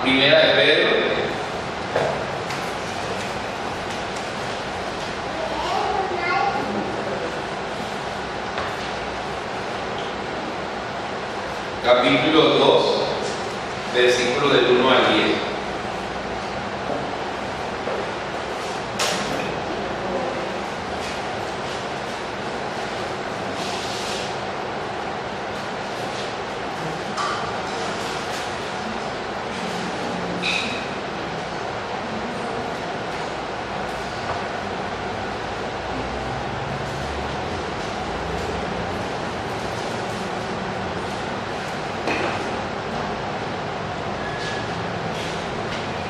Primera de Pedro. Capítulo 2, versículo del 1 al 10.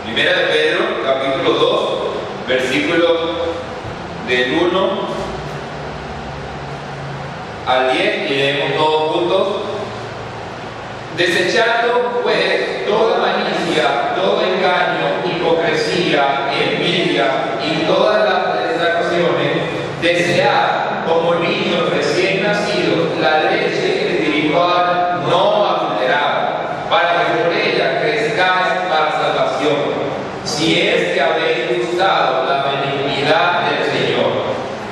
Primera de Pedro, capítulo 2, versículo del 1 al 10, y leemos todos juntos. Desechando pues toda malicia, todo engaño, hipocresía, envidia y todas las detracciones, desead como niños recién nacidos la leche espiritual no adulterada, para que por ella crezcáis para salvación, si es que habéis gustado la benignidad del Señor,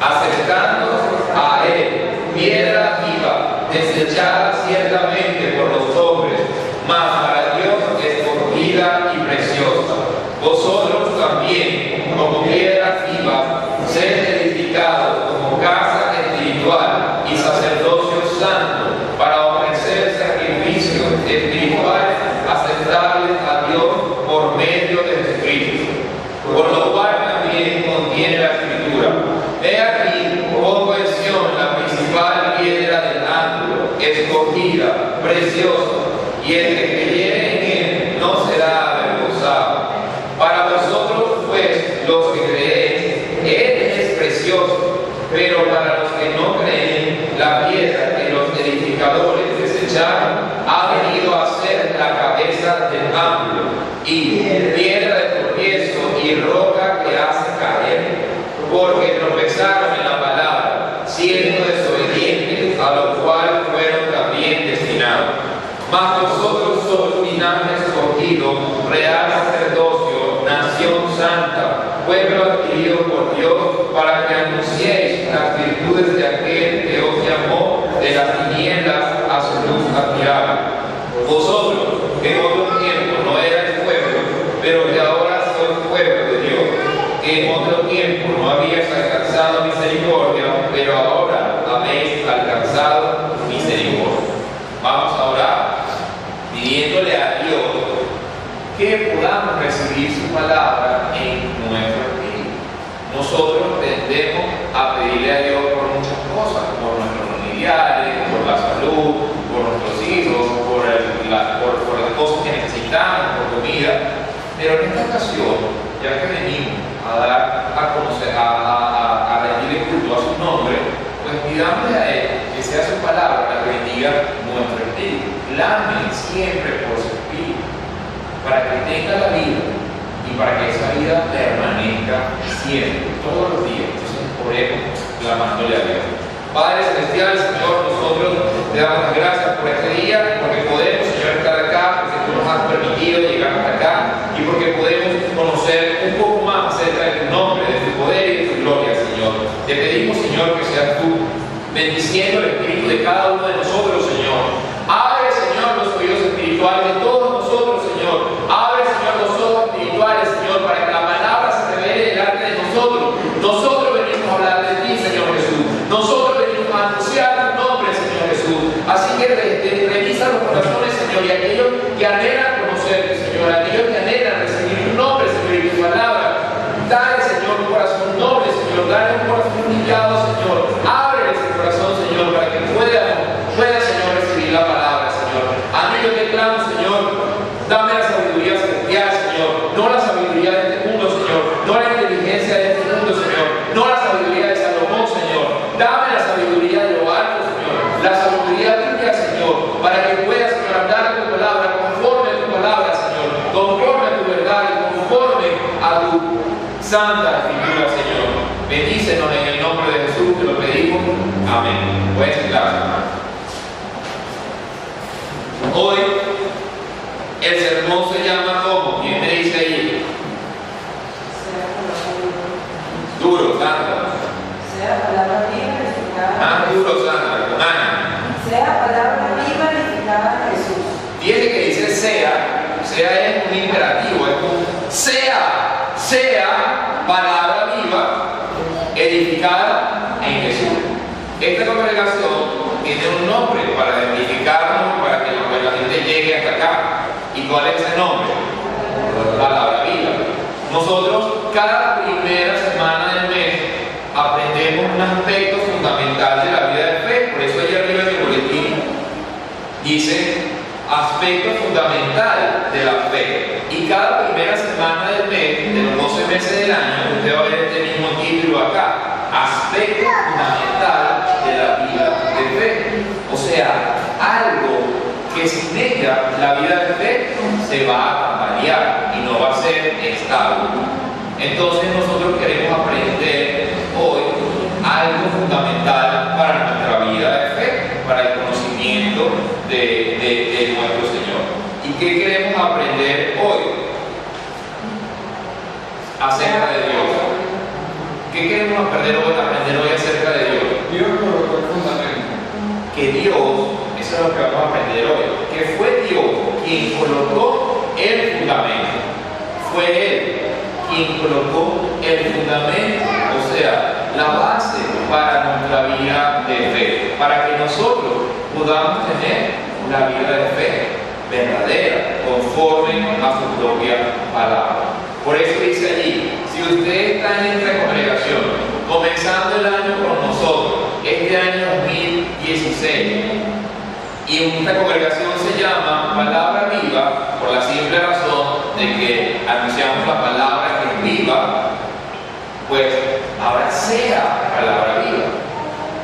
acercándoos a Él, piedra viva, desechada ciertamente por los hombres, mas para Dios escogida y preciosa. Vosotros también, como piedra viva, sed edificados como casa espiritual y sacerdocio santo, para ofrecer sacrificios espirituales aceptables a Dios por medio de Jesucristo, por lo cual también contiene la Escritura. He aquí, pongo en Sión la principal piedra del ángulo, escogida, preciosa, y el que creyere en él no será avergonzado. Para vosotros, pues, los que creéis, él es precioso, pero para los que no creen, la piedra que los edificadores desecharon ha venido a ser la cabeza del ángulo, y piedra de tropiezo y roca que hace caer, porque tropezaron en la palabra, siendo desobedientes, a lo cual fueron también destinados. Mas vosotros sois linaje escogido, real sacerdocio, nación santa, pueblo adquirido por Dios, para que anunciéis las virtudes de aquel que os llamó de las tinieblas a su luz admirable. Vosotros, que en otro tiempo no erais pueblo, pero que ahora sois pueblo de Dios, que en otro tiempo no habíais alcanzado misericordia, pero ahora habéis alcanzado misericordia. Vamos a orar, pidiéndole a Dios que podamos recibir su palabra en nuestro espíritu. Nosotros tendemos a pedirle a Dios por muchas cosas, por nuestros familiares, por la salud, por nuestros hijos, por las cosas que necesitamos, por comida. Pero en esta ocasión, ya que venimos a conocer, a rendir culto a su nombre, pues pidámosle a Él que sea su palabra la que bendiga nuestro espíritu. Clamen siempre por su espíritu, para que tenga la vida y para que esa vida permanezca siempre, todos los días. Entonces oremos clamándole a Dios. Padre Celestial, Señor, nosotros te damos las gracias por este día, porque podemos, Señor, estar acá, porque tú nos has permitido llegar hasta acá, y porque podemos conocer un poco más acerca de tu nombre, de tu poder y de tu gloria, Señor. Te pedimos, Señor, que seas tú bendiciendo el espíritu de cada uno de nosotros, Señor. Abre, Señor, los oídos espirituales de todos nosotros, Señor. Abre, Señor, los ojos espirituales, Señor, para que la palabra se revele delante de nosotros. Nosotros venimos a hablar de ti, Señor Jesús. Nosotros venimos a anunciar tu nombre, Señor Jesús. Así que revisa los corazones, Señor, y aquellos que anhelan conocerte, Señor, aquellos que anhelan recibir tu nombre, Señor, y tu palabra. Dale, Señor, un corazón noble, Señor. Dale un corazón humillado, Señor. Ábrele ese corazón, Señor, para que pueda, Señor, recibir la palabra, Señor. A mí yo te clamo, Señor, dame la sabiduría celestial, Señor. No la sabiduría de este mundo, Señor. No la inteligencia de este mundo, Señor. No la sabiduría de Salomón, Señor. Dame la sabiduría de lo alto, Señor. La sabiduría bíblica, Señor, para que puedas, Señor, hablar tu palabra conforme a tu palabra, Señor. Conforme a tu verdad y conforme a tu santa escritura, Señor. Bendícenos en el nombre de Jesús, te lo pedimos. Amén. Buen clase, hermano. Hoy el sermón se llama ¿cómo? sea es un imperativo, es un sea palabra viva, edificada en Jesús. Esta congregación tiene un nombre para identificarnos, para que la gente llegue hasta acá. ¿Y cuál es ese nombre? Palabra viva. Nosotros cada primera semana del mes aprendemos un aspecto fundamental de la vida de fe. Por eso allá arriba en el boletín dice aspecto fundamental de la fe. Y cada primera semana del mes, de los 12 meses del año, usted va a ver este mismo título acá: aspecto fundamental de la vida de fe. O sea, algo que sin ella la vida de fe se va a variar y no va a ser estable. Entonces nosotros queremos aprender hoy algo fundamental para nuestra vida de fe, para el conocimiento de nuestro Señor. ¿Y qué queremos aprender hoy acerca de Dios? ¿Qué queremos aprender hoy acerca de Dios? Dios colocó el fundamento. Que Dios, eso es lo que vamos a aprender hoy, que fue Dios quien colocó el fundamento. Fue Él quien colocó el fundamento, o sea, la base para nuestra vida de fe, para que nosotros podamos tener una vida de fe verdadera, conforme a su propia palabra. Por eso dice allí, si usted está en esta congregación, comenzando el año con nosotros, este año 2016, y esta congregación se llama Palabra Viva, por la simple razón de que anunciamos la palabra que es viva, pues ahora sea palabra viva.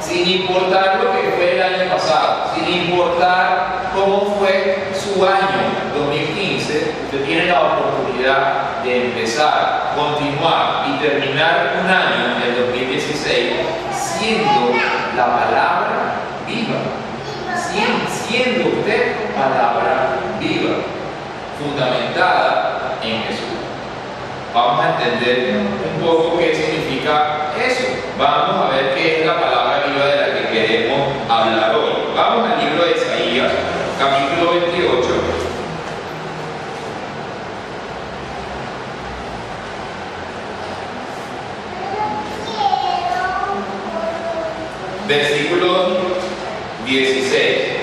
Sin importar lo que fue el año pasado, sin importar cómo fue su año 2015, usted tiene la oportunidad de empezar, continuar y terminar un año, el 2016, siendo la palabra viva. Siendo usted palabra viva, fundamentada en Jesús. Vamos a entender un poco qué significa eso. Vamos a ver qué es la palabra viva de la que queremos hablar hoy. Vamos al libro de Isaías, capítulo 28. Versículo 16.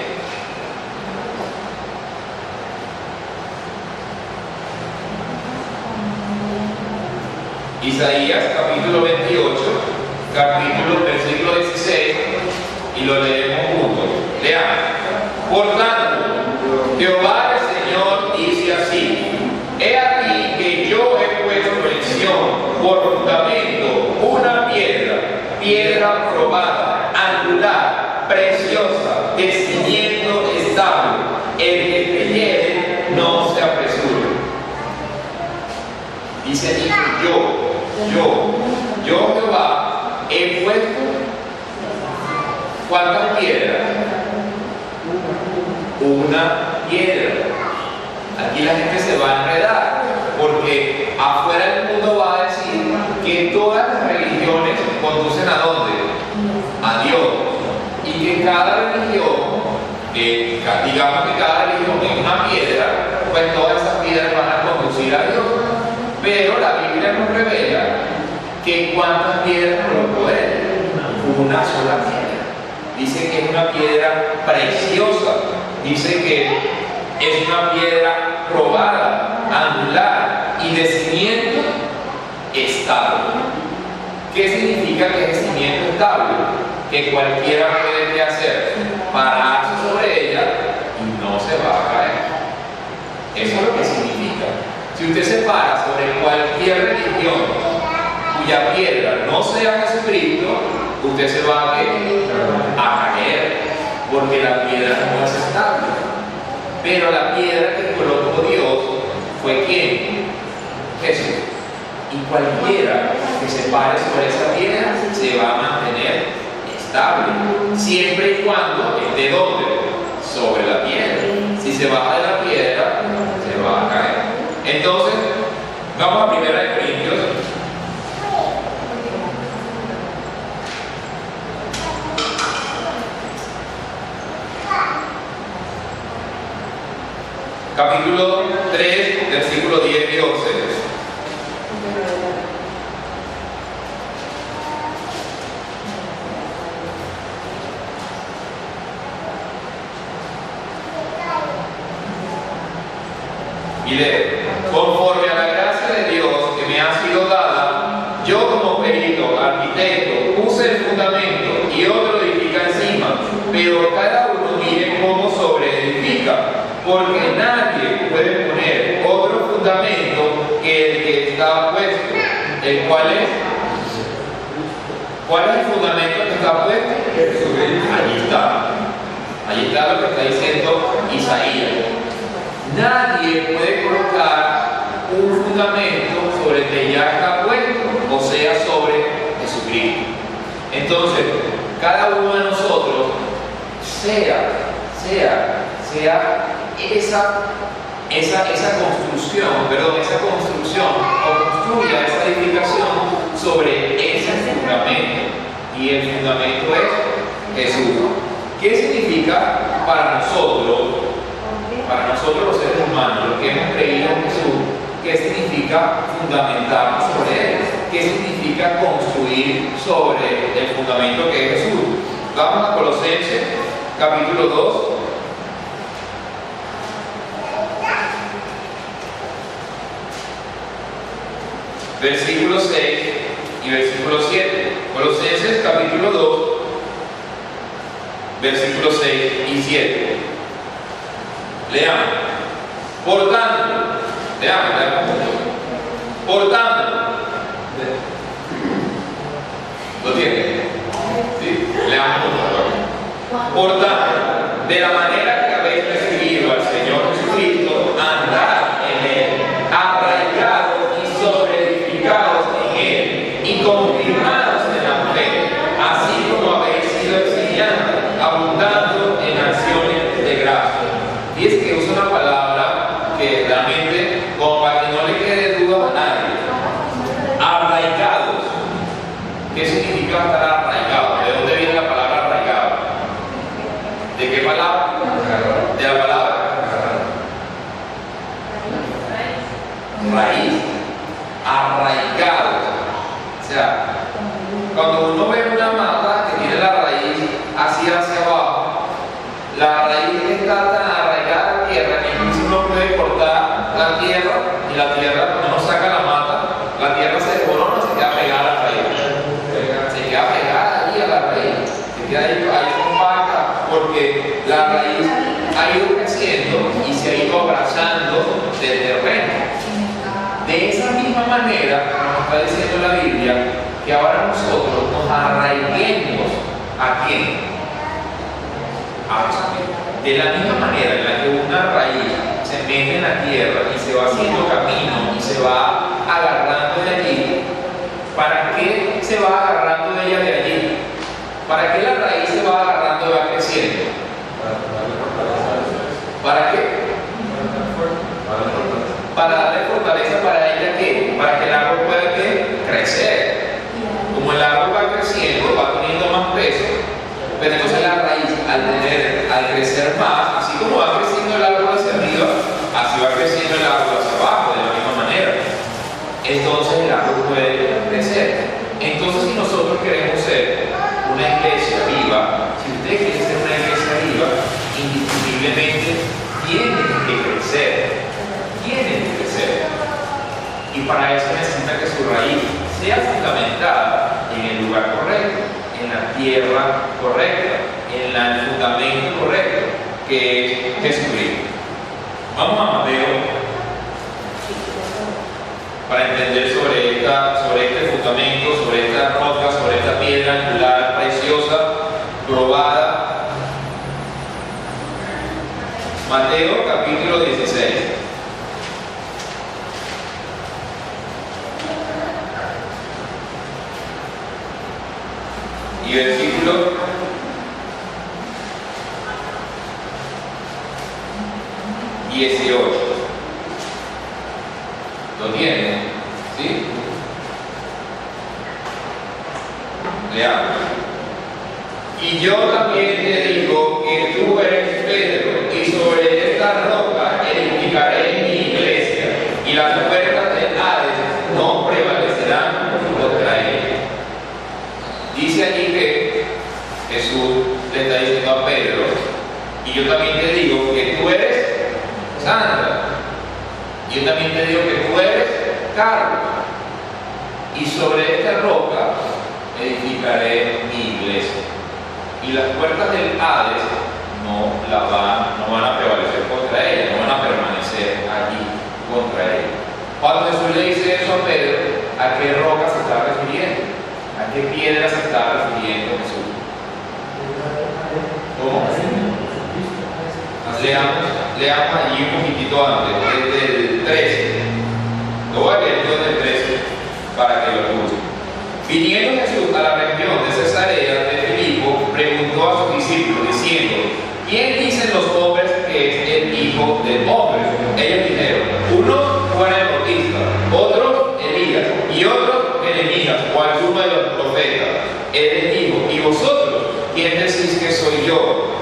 Isaías capítulo 28, versículo 16, y lo leemos juntos. Leamos. Por tanto, Jehová el Señor dice así: he aquí que yo he puesto en Sión por fundamento una piedra probada, angular, preciosa, de cimiento estable. El que creyere no se apresure. Dice allí que yo Jehová he puesto ¿cuántas piedras? Una piedra. Aquí la gente se va a enredar, porque afuera del mundo va a decir que todas las religiones conducen ¿a dónde? A Dios. Y que cada religión, digamos que cada religión es una piedra, pues todas esas piedras van a conducir a Dios. Pero la Biblia nos revela que ¿cuántas piedras colocó Él? Una sola piedra. Dice que es una piedra preciosa. Dice que es una piedra probada, angular y de cimiento estable. ¿Qué significa que es de cimiento estable? Que cualquiera puede hacer, pararse sobre ella y no se va a caer. Eso es lo que significa. Si usted se para sobre cualquier religión cuya piedra no sea Jesucristo, usted se va a caer, porque la piedra no es estable. Pero la piedra que colocó Dios fue ¿quién? Jesús. Y cualquiera que se pare sobre esa piedra se va a mantener estable, siempre y cuando esté ¿dónde? Sobre la piedra. Si se baja de la piedra, se va a caer. Entonces, vamos a 1 Corintios. Capítulo capítulo 3, versículos 10 y 11. Y lee: conforme a la gracia de Dios que me ha sido dada, yo como perito, arquitecto, puse el fundamento y otro edifica encima, pero cada uno mire cómo sobreedifica, porque nadie puede poner otro fundamento que el que está puesto. ¿El cuál es? ¿Cuál es el fundamento que está puesto? Allí está. Allí está lo que está diciendo Isaías. Nadie puede colocar un fundamento sobre el que ya está puesto, o sea, sobre Jesucristo. Entonces, cada uno de nosotros, sea esa construcción, o construya esa edificación sobre ese fundamento. Y el fundamento es Jesús. ¿Qué significa para nosotros los seres humanos, los que hemos creído en Jesús? ¿Qué significa fundamentarnos sobre Él? ¿Qué significa construir sobre el fundamento que es Jesús? Vamos a Colosenses, capítulo 2. Versículo 6 y versículo 7. Colosenses, capítulo 2, versículos 6 y 7. Leamos. Por tanto, por tanto, ¿lo tiene? ¿Sí? Leamos, por tanto, de la manera que habéis recibido al Señor Jesucristo, andad en Él, arraigados y sobreedificados en Él, y confirmados en la fe, así como habéis sido estudiantes, abundando en acciones de gracia. Y es que usa una palabra que realmente, como para que no le quede duda a nadie: arraigados. ¿Qué significa estar arraigado? ¿De dónde viene la palabra arraigado? ¿De qué palabra? De la palabra raíz. Arraigado. O sea, cuando uno ve una mata que tiene la raíz hacia abajo, la raíz está tan arraigada a la tierra que incluso uno puede cortar la tierra, y la tierra, cuando uno saca la mata, la tierra se desmorona, se queda pegada a la raíz. Se queda pegada ahí a la raíz. Se queda ahí compacta, porque la raíz ha ido creciendo y se ha ido abrazando del terreno. De esa misma manera, nos está diciendo la Biblia que ahora nosotros nos arraiguemos ¿a quién? A Jesucristo. De la misma manera en la que una raíz se mete en la tierra y se va haciendo camino y se va agarrando de allí, ¿para qué se va agarrando de ella de allí? ¿Para qué la raíz se va agarrando y va creciendo? ¿Para qué? Para darle fortaleza para ella, ¿qué? Para que el árbol pueda crecer. Como el árbol va creciendo, va teniendo más peso, pero entonces la raíz, al crecer más, así como va creciendo el árbol hacia arriba, así va creciendo el árbol hacia abajo, de la misma manera. Entonces el árbol puede crecer. Entonces, si nosotros queremos ser una iglesia viva, si usted quiere ser una iglesia viva, indiscutiblemente tienen que crecer. Y para eso necesita que su raíz sea fundamentada en el lugar correcto, en la tierra correcta, en el fundamento correcto, que es Jesucristo. Vamos a Mateo para entender sobre este fundamento, sobre esta roca, sobre esta piedra angular preciosa, probada. Mateo capítulo 16. Y versículo 18. ¿Lo tienen? ¿Sí? Leamos. Y yo también te digo que tú eres Pedro, y sobre esta roca edificaré y las puertas del Hades no prevalecerán contra ella. Dice aquí que Jesús le está diciendo a Pedro, y yo también te digo que tú eres santa, y yo también te digo que tú eres Carlos, y sobre esta roca edificaré mi iglesia, y las puertas del Hades no van a prevalecer contra ella, no van a permanecer allí contra ella. Cuando Jesús le dice eso a Pedro, ¿a qué roca se está refiriendo? ¿A qué piedra se está refiriendo Jesús? ¿Cómo? Leamos allí un poquitito antes, desde el 13. Lo voy a leer desde el 13 para que lo escuchen. Viniendo Jesús a la región de Cesarea de Filipo, preguntó a sus discípulos diciendo: ¿quién dicen los hombres que es el Hijo del Hombre? Ellos dijeron: unos Juan el Bautista, otros Elías, y otros Jeremías o alguno de los profetas. Él les dijo: ¿y vosotros quién decís que soy yo?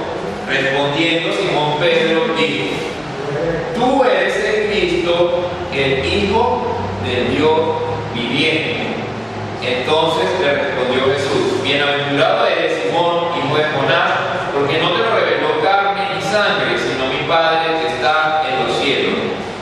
Respondiendo Simón Pedro dijo: tú eres el Cristo, el Hijo del Dios viviente. Entonces le respondió Jesús: bienaventurado eres, Simón, hijo de Jonás, porque no te lo reveló carne ni sangre, sino mi Padre que está en los cielos.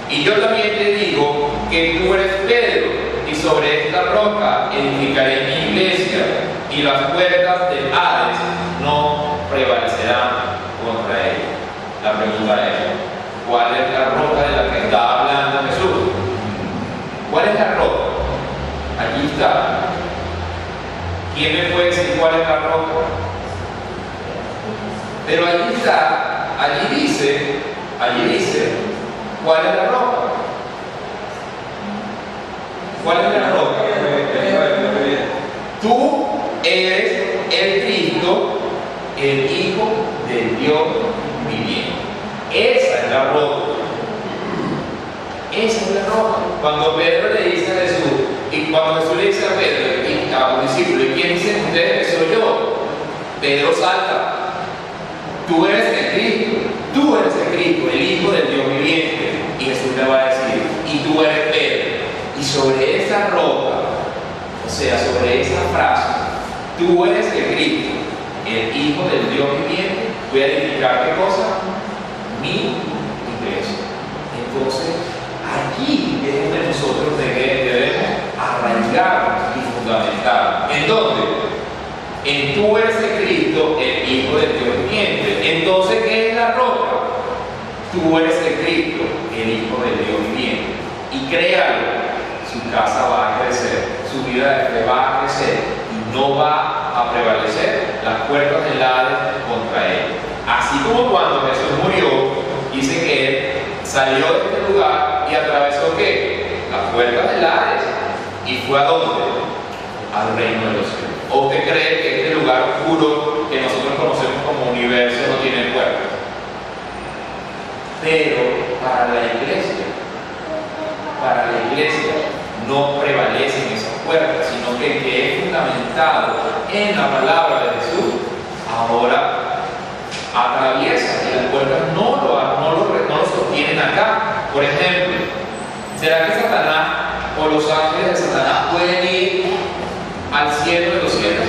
Y yo también te digo que tú eres Pedro, y sobre esta roca edificaré mi iglesia, y las puertas del Hades no prevalecerán contra ella. La pregunta es: ¿cuál es la roca de la que está hablando Jesús? ¿Cuál es la roca? Allí está. ¿Quién me puede decir cuál es la roca? Pero allí está, allí dice, ¿cuál es la roca? ¿Cuál es la roca? Tú eres el Cristo, el Hijo del Dios viviente. Esa es la roca. Esa es la roca. Cuando Pedro le dice a Jesús, y cuando Jesús le dice a Pedro y a los discípulos: ¿y quién dicen ustedes que soy yo? Pedro salta: tú eres el Cristo, tú eres el Cristo, el Hijo del Dios viviente. Y Jesús le va a decir: y tú eres Pedro. Y sobre esa roca, o sea, sobre esa frase, tú eres el Cristo, el Hijo del Dios viviente, voy a edificar ¿qué cosa? Mi iglesia. Entonces, aquí es donde nosotros debemos arraigar y fundamentar. ¿En dónde? En tú eres el Cristo, el Hijo del Dios viviente. Entonces, ¿qué es la roca? Tú eres el Cristo, el Hijo del Dios viviente. Y créalo, su casa va a crecer, su vida de fe va a crecer y no va a prevalecer las puertas del Hades contra él. Así como cuando Jesús murió, dice que él salió de este lugar y atravesó ¿qué? Las puertas del Hades. ¿Y fue a dónde? Al reino de los cielos. ¿O usted cree que este lugar oscuro que nosotros conocemos como universo no tiene puertas? Pero para la iglesia no prevalecen esas puertas, sino que es fundamentado en la palabra de Jesús, ahora atraviesa y las puertas no lo sostienen acá. Por ejemplo, ¿será que Satanás o los ángeles de Satanás pueden ir al cielo de los cielos?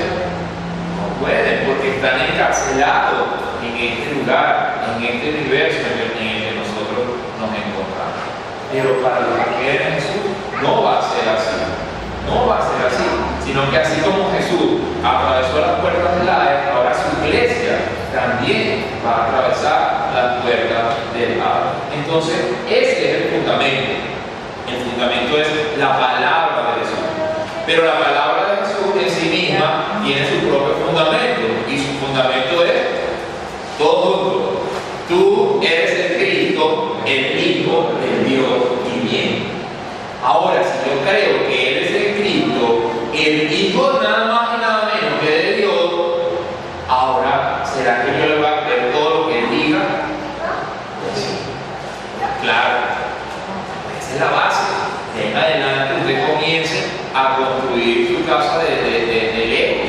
No pueden, porque están encarcelados en este lugar, en este universo en el que nosotros nos encontramos. Pero para los que creen en Jesús no va a ser así, no va a ser así, sino que así como Jesús atravesó las puertas del Hades, ahora su iglesia también va a atravesar las puertas del Hades. Entonces, ese es el fundamento. El fundamento es la palabra de Jesús. Pero la palabra de Jesús en sí misma tiene su propio fundamento, y su fundamento es todo junto. Tú eres el Cristo, el Hijo del Dios viviente. Ahora, si yo creo que Él es el Cristo, el Hijo nada más y nada menos que de Dios, ahora, ¿será que yo le voy a creer todo lo que Él diga? Pues sí. Claro. Esa es la base. De ahí en adelante usted comience a construir su casa de Lego,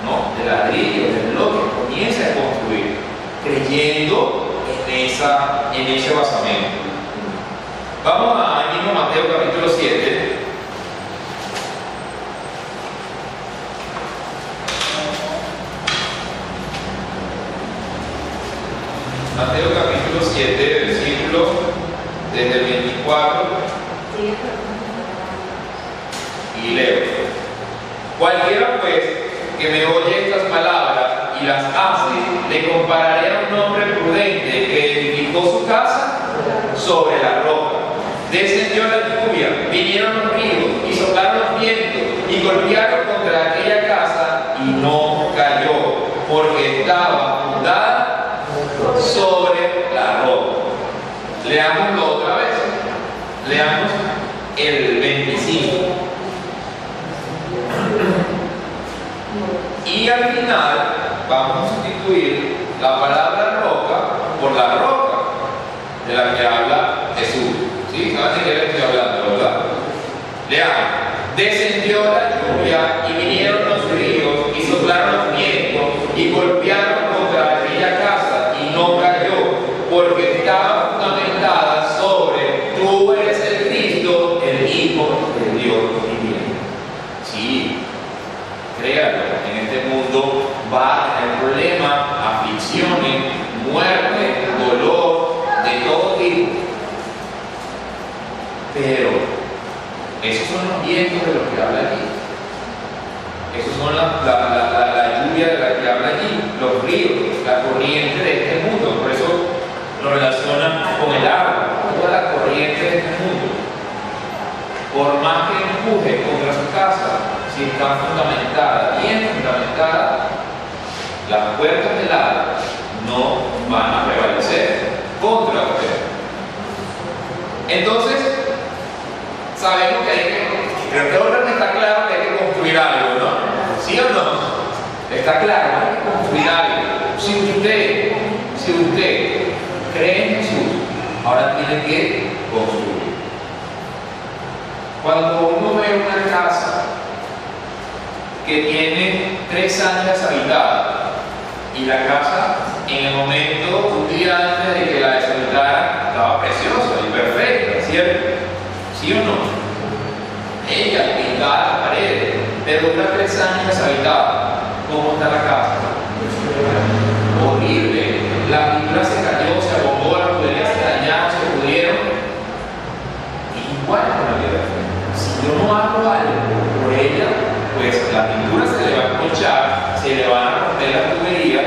¿no? De ladrillo, de bloque. Comience a construir, creyendo en ese basamento. Vamos a mismo Mateo capítulo 7. Mateo capítulo 7, versículo desde el 24. Y leo: cualquiera pues que me oye estas palabras y las hace, le compararé a un hombre prudente que edificó su casa sobre la roca. Descendió la lluvia, vinieron los ríos y soplaron los vientos y golpearon contra aquella casa y no cayó, porque estaba fundada sobre la roca. Leámoslo otra vez. Leamos el 25. Y al final vamos a sustituir la palabra roca por la roca de la que habla Jesús. ¿Sí? ¿Saben de qué le estoy hablando, verdad? Leamos. Descendió la lluvia y vinieron los ríos y soplaron los vientos y golpearon contra aquella casa y no cayó, porque estaba fundamentada sobre: tú eres el Cristo, el Hijo de Dios viviente. Sí, créanlo, en este mundo va a tener problemas, aflicciones, muerte, dolor, de todo tipo. Pero esos son los vientos de los que habla aquí. Esos son la lluvia de la que habla aquí, los ríos, la corriente de este mundo. Por eso lo relacionan con el agua, toda la corriente de este mundo. Por más que empuje contra su casa, si está fundamentada, bien fundamentada, las puertas del agua no van a prevalecer contra usted. Entonces, sabemos que hay que, pero que ahora está claro que hay que construir algo, ¿no? ¿Sí o no? Está claro, hay que construir algo. Si usted cree en Jesús, ahora tiene que construir. Cuando uno ve una casa que tiene 3 años habitada y la casa en el momento, un día antes de que la deshabitaran, estaba preciosa y perfecta, ¿cierto? ¿Sí o no? Ella pintaba las paredes, pero dura 3 años deshabitada. ¿Cómo está la casa? Horrible. La pintura se cayó, se abombó, las tuberías se dañaron, se pudieron. Igual con la vida de fe. Si yo no hago algo por ella, pues la pintura se le va a esponchar, se le van a romper las tuberías,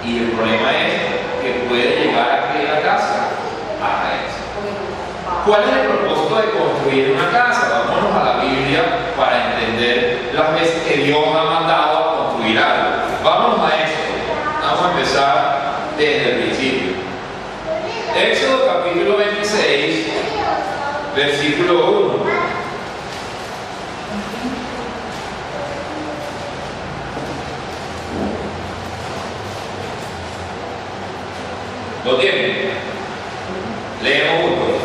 y el problema es que puede llegar a que la casa haga eso. ¿Cuál es el propósito de construir una casa? Vámonos a la Biblia para entender las veces que Dios ha mandado a construir algo. Vámonos a esto. Vamos a empezar desde el principio. Éxodo capítulo 26, versículo 1. ¿Lo tienen? Leemos juntos.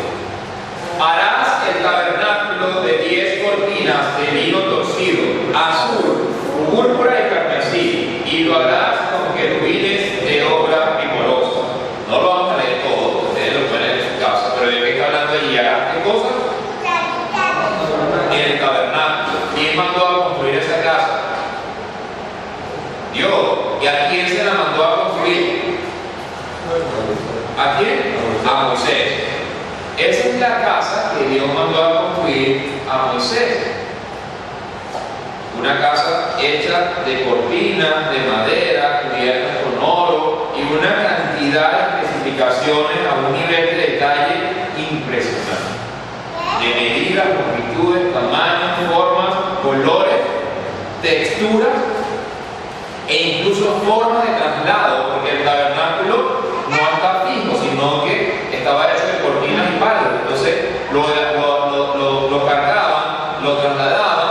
Harás el tabernáculo de 10 cortinas de lino torcido, azul, púrpura y carmesí, y lo harás con querubines de obra primorosa. No lo vamos a leer todo, ustedes lo pueden leer en su casa, pero ¿de qué está hablando allí? ¿Harás qué cosa? En el tabernáculo. ¿Quién mandó a construir esa casa? Dios. ¿Y a quién se la mandó a construir? ¿A quién? A Moisés. Esa es la casa que Dios mandó a construir a Moisés. Una casa hecha de cortinas, de madera, cubiertas con oro y una cantidad de especificaciones a un nivel de detalle impresionante. De medidas, longitudes, tamaños, formas, colores, texturas e incluso formas de traslado, porque el tabernáculo no está fijo, sino que estaba hecho de cortinas y palos. Entonces lo cargaban, lo trasladaban,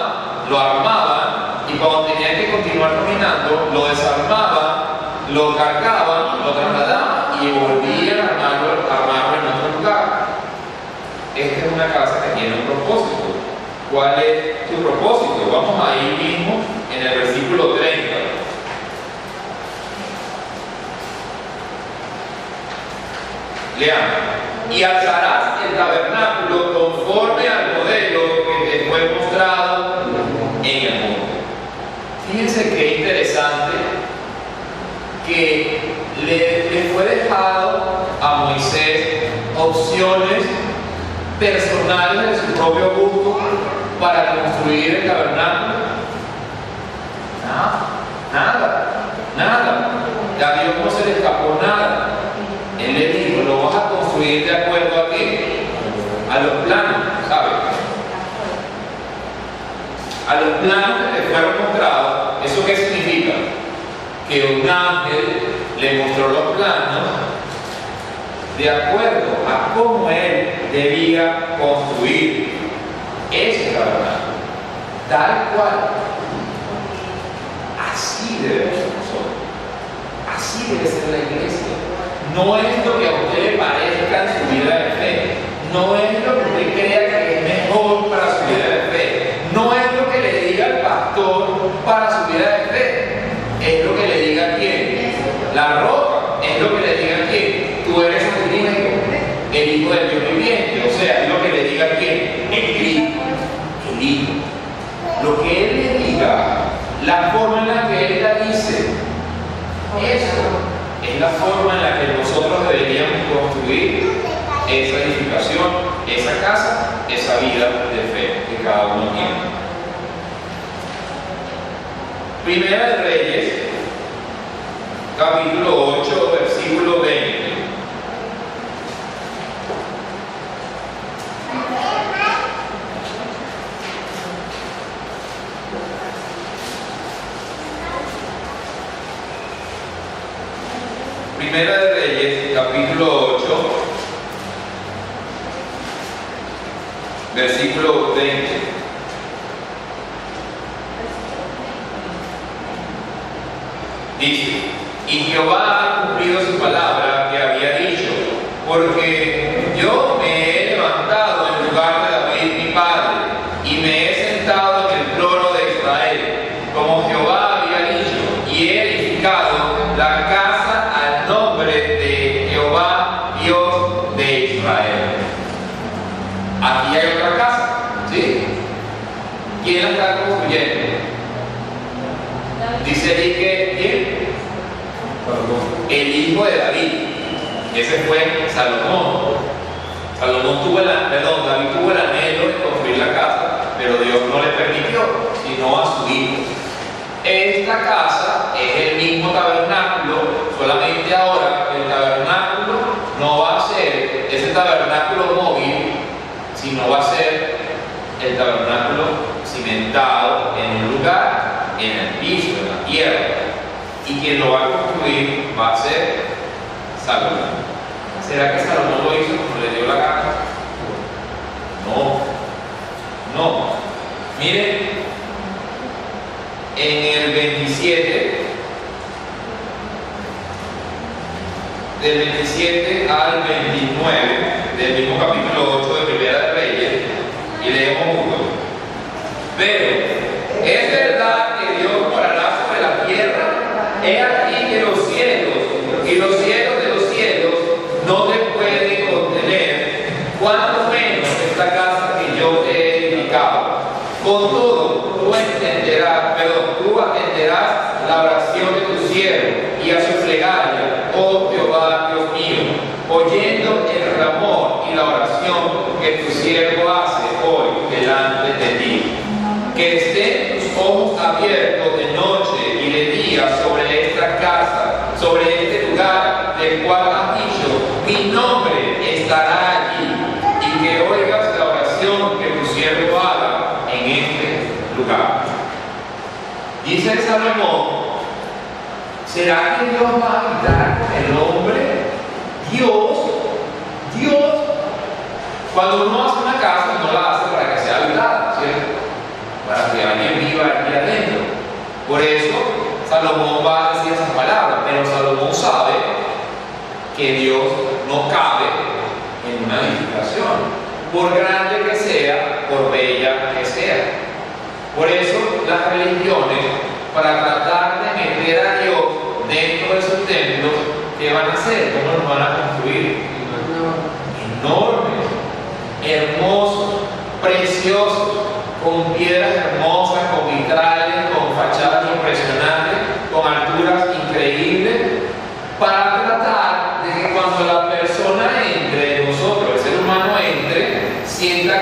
lo armaban, y cuando tenían que continuar caminando, lo desarmaban, lo cargaban, lo trasladaban y volvían a armarlo en otro lugar. Esta es una casa que tiene un propósito. ¿Cuál es su propósito? Vamos ahí mismo en el versículo 30. Leamos. Y alzarás el tabernáculo conforme al dejado a Moisés opciones personales de su propio gusto para construir el tabernáculo? Nada. A Dios no se le escapó nada. Él le dijo, lo vas a construir de acuerdo a qué? A los planos, ¿sabes? A los planos que te fueron mostrados. ¿Eso qué significa? Que un ángel le mostró los planos de acuerdo a cómo él debía construir ese tabernáculo. Tal cual. Así debemos ser nosotros. Así debe ser la iglesia. No es lo que a usted le parezca en su vida de fe. No es lo que usted crea que es mejor para su vida de fe. No es lo que le diga el pastor para su vida de fe. Es lo que le diga quién. La roca. Es lo que le diga quién. Tú eres el hijo del Dios viviente. O sea, es lo que le diga quién. El hijo. Lo que él le diga, la forma en la que él la dice, eso es la forma en la que nosotros deberíamos construir esa edificación, esa casa, esa vida de fe que cada uno tiene. Primera de Reyes, capítulo 8, versículo 20. Primera de Reyes, capítulo 8, versículo 20. Dice, y Jehová ha cumplido su palabra que había dicho, porque yo me he levantado en lugar de David mi padre, y me he sentado en el trono de Israel, como Jehová había dicho, y he edificado la casa al nombre de Jehová, Dios de Israel. Aquí hay otra casa, ¿sí? ¿Quién la está construyendo? Dice ahí que ¿quién? El hijo de David. Ese fue Salomón. David tuvo el anhelo de construir la casa, pero Dios no le permitió, sino a su hijo. Esta casa es el mismo tabernáculo, solamente ahora el tabernáculo no va a ser ese tabernáculo móvil, sino va a ser el tabernáculo cimentado en un lugar, en el piso, en la tierra. Y quien lo va a construir va a ser Salomón. ¿Será que Salomón lo hizo como le dio la gana? No. Miren, en el 27, del 27 al 29 del mismo capítulo 8 de Primera de Reyes, y leemos juntos. Pero es verdad que Dios morará sobre la tierra. He aquí que los cielos y los cielos de los cielos no te pueden contener, cuanto menos esta casa que yo te he edificado. Con todo, tú atenderás la oración de tu siervo y a su plegaria, oh Jehová, Dios mío, oyendo el clamor y la oración que tu siervo hace hoy delante de ti. Que estén tus ojos abiertos de noche y de día sobre esta casa, sobre este lugar del cual has dicho, mi nombre estará allí, y que oigas la oración que tu siervo haga en este lugar. Dice Salomón, ¿será que Dios va a habitar con el hombre? Dios, cuando uno hace una casa, no la hace para que sea habitada, ¿cierto? Para que alguien viva aquí adentro. Por eso Salomón va a decir esas palabras, pero Salomón sabe que Dios no cabe en una edificación, por grande que sea, por bella que sea. Por eso las religiones, para tratar de meter a Dios dentro de sus templos, ¿qué van a hacer? ¿Cómo los van a construir? Enormes, hermosos, preciosos, con piedras hermosas, con vitrales, con fachadas impresionantes, con alturas increíbles, para tratar de que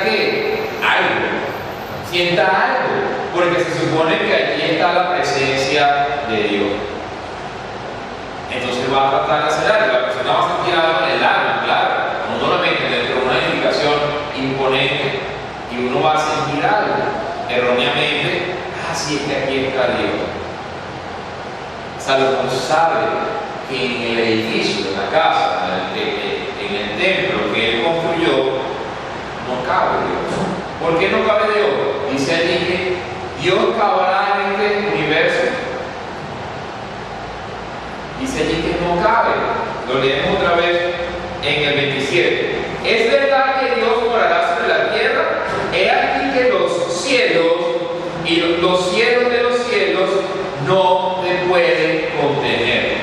sienta que algo, sienta algo, porque se supone que allí está la presencia de Dios. Entonces va a tratar de hacer algo, la persona va a sentir algo en el alma, claro, no solamente dentro de una edificación imponente, y uno va a sentir algo erróneamente. Así es que aquí está Dios. Salomón sabe que en el edificio, en la casa, en el templo que él construyó, no cabe Dios. ¿Por qué no cabe Dios? Dice allí que Dios cabrá en este universo. Dice allí que no cabe. Lo leemos otra vez en el 27. ¿Es verdad que Dios morará sobre la tierra? He aquí que los cielos y los cielos de los cielos no te pueden contener.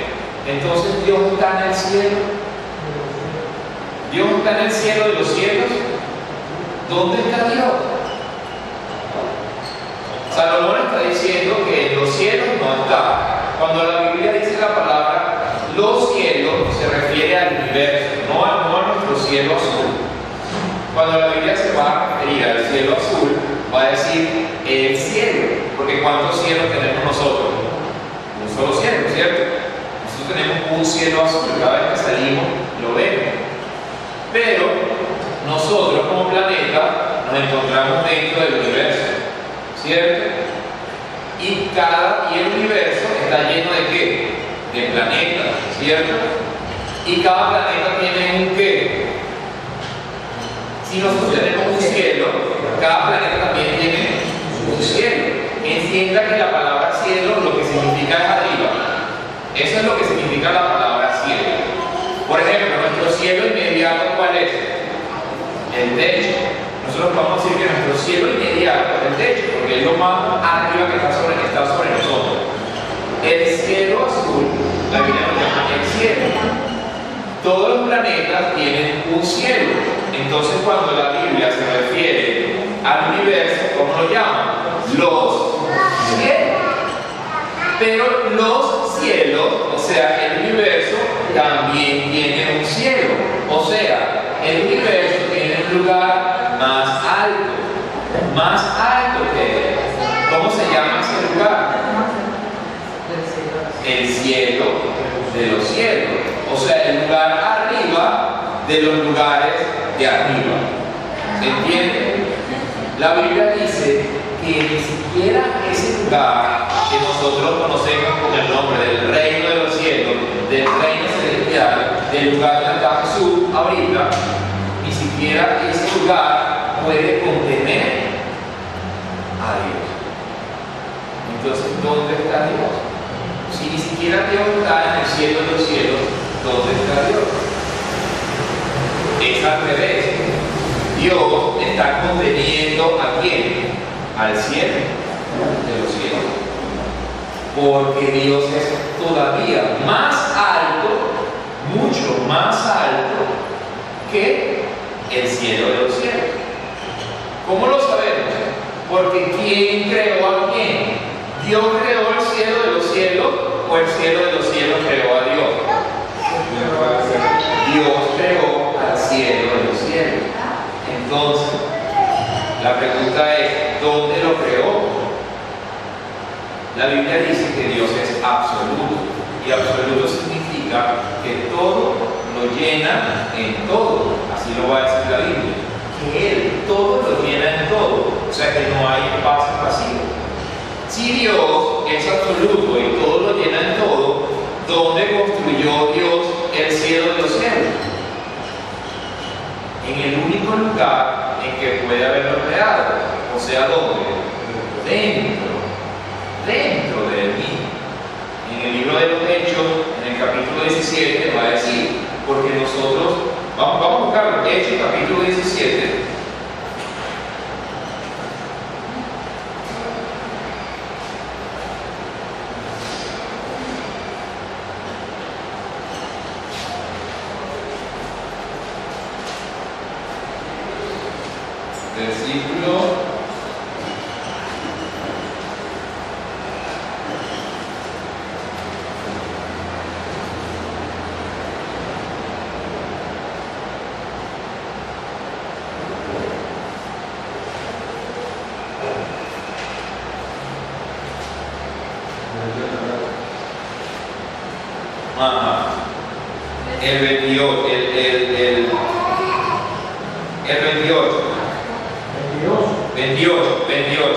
Entonces Dios está en el cielo. Dios está en el cielo de los cielos. ¿Dónde está Dios? Salomón está diciendo que en los cielos no está. Cuando la Biblia dice la palabra los cielos, se refiere al universo, no a nuestro cielo azul. Cuando la Biblia se va a referir al cielo azul, va a decir el cielo, porque ¿cuántos cielos tenemos nosotros? Un solo cielo, ¿cierto? Nosotros tenemos un cielo azul, cada vez que salimos lo vemos. Pero nosotros como planeta nos encontramos dentro del universo, ¿cierto? Y el universo está lleno de ¿qué? De planetas, ¿cierto? Y cada planeta tiene un ¿qué? Si nosotros tenemos un cielo, cada planeta también tiene un cielo. Entienda que la palabra cielo lo que significa es arriba. Eso es lo que significa la palabra cielo. Por ejemplo, nuestro cielo inmediato, ¿cuál es? El techo. Nosotros podemos decir que nuestro cielo inmediato es el techo, porque es lo más arriba que está sobre nosotros. El cielo azul, la Biblia lo llama el cielo. Todos los planetas tienen un cielo. Entonces, cuando la Biblia se refiere al universo, ¿cómo lo llama? Los cielos. Pero los cielos, o sea, el universo también tiene un cielo. O sea, el universo tiene un lugar más alto que él. ¿Cómo se llama ese lugar? El cielo de los cielos. O sea, el lugar arriba de los lugares de arriba. ¿Se entiende? La Biblia dice que ni siquiera ese lugar que nosotros conocemos con el nombre del reino de los cielos, del reino celestial, del lugar donde está Jesús ahorita, ni siquiera ese lugar puede contener a Dios. Entonces, ¿dónde está Dios? Si ni siquiera Dios está en el cielo de los cielos, ¿dónde está Dios? Es al revés. Dios está conteniendo ¿a quién? Al cielo de los cielos. Porque Dios es todavía más alto, mucho más alto que el cielo de los cielos. ¿Cómo lo sabemos? Porque ¿quién creó a quién? ¿Dios creó el cielo de los cielos o el cielo de los cielos creó a Dios? Dios creó al cielo de los cielos. Entonces, la pregunta es, ¿dónde lo creó? La Biblia dice que Dios es absoluto, y absoluto significa que todo lo llena en todo. Así lo va a decir la Biblia, que Él todo lo llena en todo, o sea que no hay espacio vacío. Si Dios es absoluto y todo lo llena en todo, ¿dónde construyó Dios el cielo de los cielos? En el único lugar en que puede haberlo creado. O sea, ¿dónde? Dentro de mí. En el libro de los Hechos, en el capítulo 17, va a decir, porque nosotros, vamos a buscar Hechos capítulo 17. Versículo 17. Ajá. El 28. El 28. 28.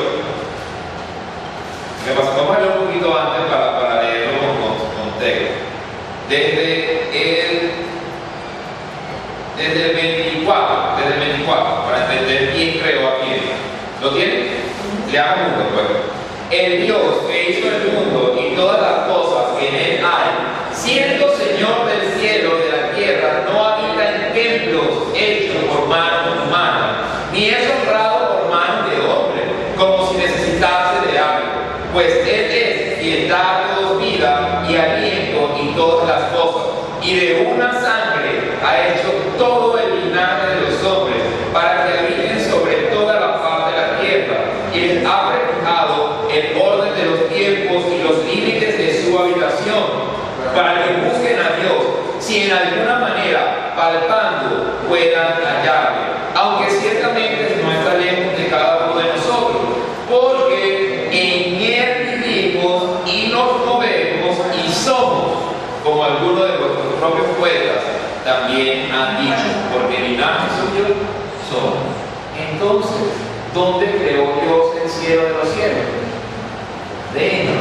Me pasó, vamos a leer un poquito antes para leerlo con texto. Desde el 24, para entender quién creó a quién. ¿Lo tienen? Leamos un poco. El Dios que hizo el mundo y todas las cosas que en él hay, siendo Señor del cielo y de la tierra, no habita en templos hechos por manos humanas, ni es honrado por manos de hombre, como si necesitase de algo, pues Él es quien da a todos vida y aliento y todas las cosas, y de una sangre ha hecho todo el linaje de los hombres, para que habiten sobre toda la faz de la tierra, y les ha prefijado el orden de los tiempos y los límites de su habitación, para que busquen a Dios, si en alguna manera, palpando, puedan hallarle, aunque ciertamente no está lejos de cada uno de nosotros, porque en Él vivimos y nos movemos y somos, como algunos de vuestros propios poetas también han dicho, porque linaje suyo somos. Entonces, ¿dónde creó Dios el cielo de los cielos? Dentro.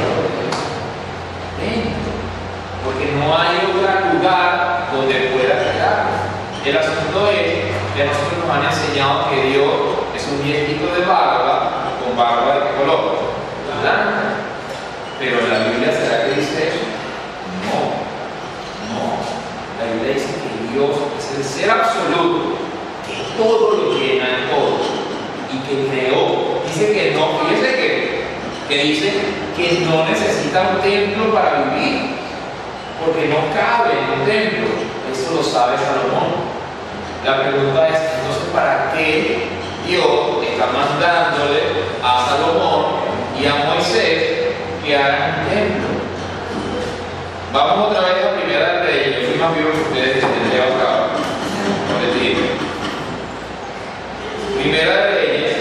Porque no hay otro lugar donde pueda crear. El asunto es que a nosotros nos han enseñado que Dios es un viejito de barba, con barba de qué color? Blanca. Pero en la Biblia, ¿será que dice eso? No. La Biblia dice que Dios es el ser absoluto, que todo lo llena en todo y que creó. Dice que no, fíjese que dice que no necesita un templo para vivir, porque no cabe en un templo. Eso lo sabe Salomón. La pregunta es, entonces, ¿para qué Dios está mandándole a Salomón y a Moisés que hagan un templo? Vamos otra vez a Primera de Reyes. Yo fui más vivo que ustedes desde el día acá. No les digo. Primera de Reyes.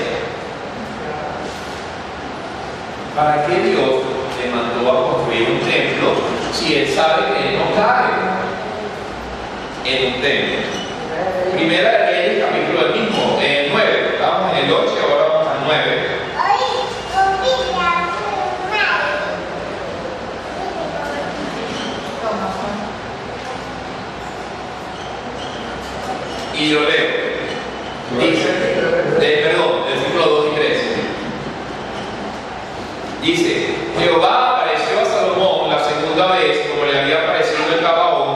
¿Para qué Dios le mandó a construir un templo si Él sabe que no cabe en un templo? Primera de Reyes, capítulo del mismo, 9. Estábamos en el 8 y ahora vamos al 9. Y yo leo. Dice, perdón, versículo 2 y 3. Dice, Jehová apareció a Salomón la segunda vez, como le había aparecido en Gabaón,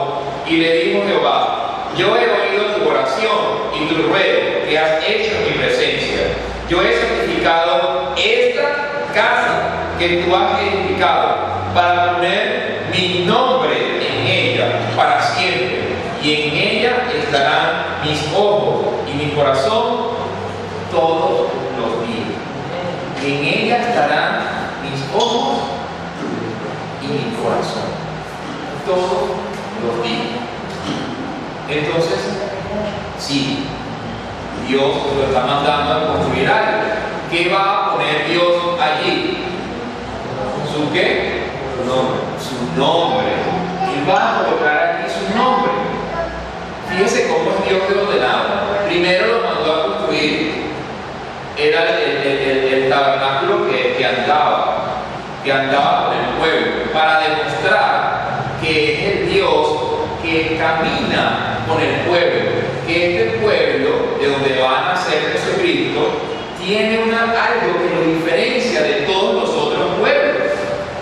y le dijo Jehová, yo he oído tu oración y tu ruego que has hecho en mi presencia. Yo he santificado esta casa que tú has edificado para poner mi nombre en ella para siempre, y en ella estarán mis ojos y mi corazón todos los días. En ella estarán mis ojos y mi corazón todos los días. Entonces, sí, Dios lo está mandando a construir algo. ¿Qué va a poner Dios allí? ¿Su qué? Su nombre. Él va a colocar aquí su nombre. Fíjese cómo es Dios de ordenado. Primero lo mandó a construir. Era el tabernáculo que andaba con el pueblo, para demostrar que es el Dios que camina con el pueblo, que este pueblo de donde va a nacer Jesucristo tiene algo que lo diferencia de todos los otros pueblos.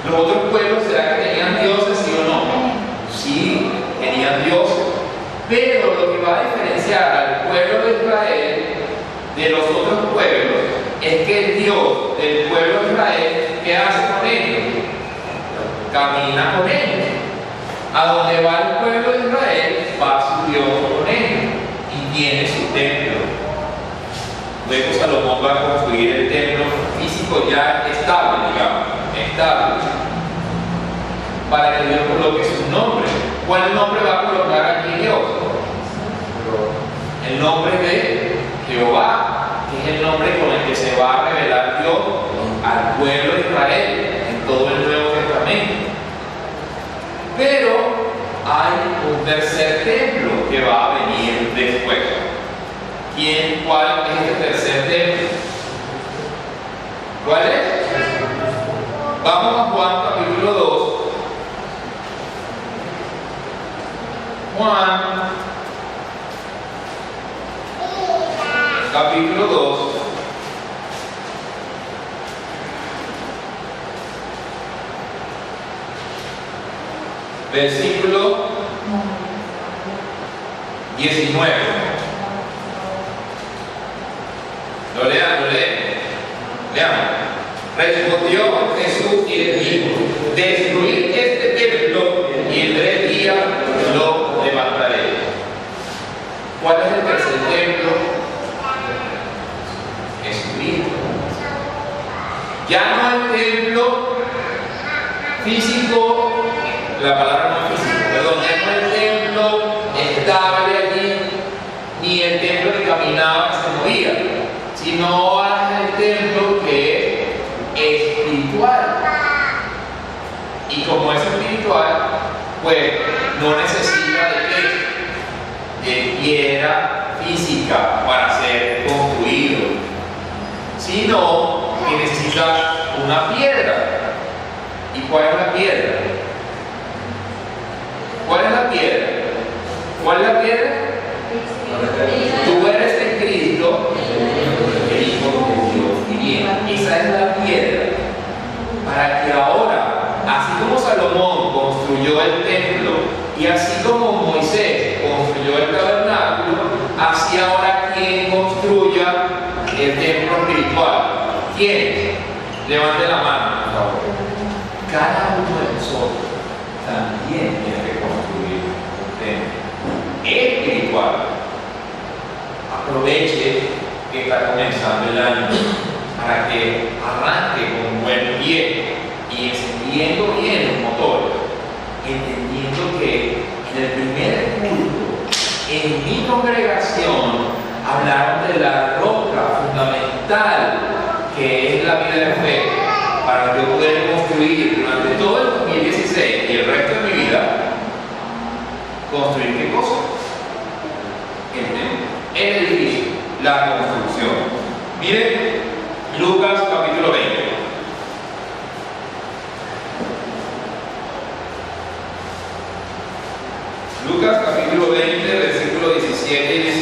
Los otros pueblos, ¿será que tenían dioses, sí o no? Sí, tenían dioses, pero lo que va a diferenciar al pueblo de Israel de los otros pueblos es que el Dios del pueblo de Israel, ¿qué hace con ellos? Camina con ellos. A donde va el pueblo de Israel, va su Dios con ellos y tiene su templo. Luego Salomón va a construir el templo físico ya estable, para que Dios coloque su nombre. ¿Cuál nombre va a colocar aquí Dios? El nombre de Jehová, que es el nombre con el que se va a revelar Dios al pueblo de Israel en todo el Nuevo Testamento. Pero un tercer templo que va a venir después. ¿Cuál es este tercer templo? ¿Cuál es? Vamos a Juan capítulo 2. Juan capítulo 2. Versículo 19. Lo leamos. Respondió Jesús y les dijo: destruid este templo y en 3 días lo levantaré. ¿Cuál es el tercer templo? Jesucristo. Ya no el templo físico, la palabra no es físico, perdón, ya no el templo estable allí, ni el templo que caminaba y se movía, sino el templo que es espiritual. Y como es espiritual, pues no necesita de piedra física para ser construido, sino que necesita una piedra. ¿Y cuál es la piedra? ¿Cuál es la piedra? ¿Cuál es la piedra? Tú eres en Cristo, el Hijo de Dios viviente. Esa es la piedra. Para que ahora, así como Salomón construyó el templo y así como Moisés construyó el tabernáculo, así ahora quien construya el templo espiritual. ¿Quién? Levante la mano, por favor. Cada uno de nosotros también tiene que construir un templo espiritual. Aproveche que está comenzando el año para que arranque con un buen pie y encendiendo bien los motores, entendiendo que en el primer culto, en mi congregación, hablaron de la roca fundamental que es la vida de fe, para yo poder construir durante todo el 2016 y el resto de mi vida, construir ¿qué cosa? El templo, el edificio, la construcción. Miren Lucas capítulo 20. Lucas capítulo 20, versículos 17 y 18.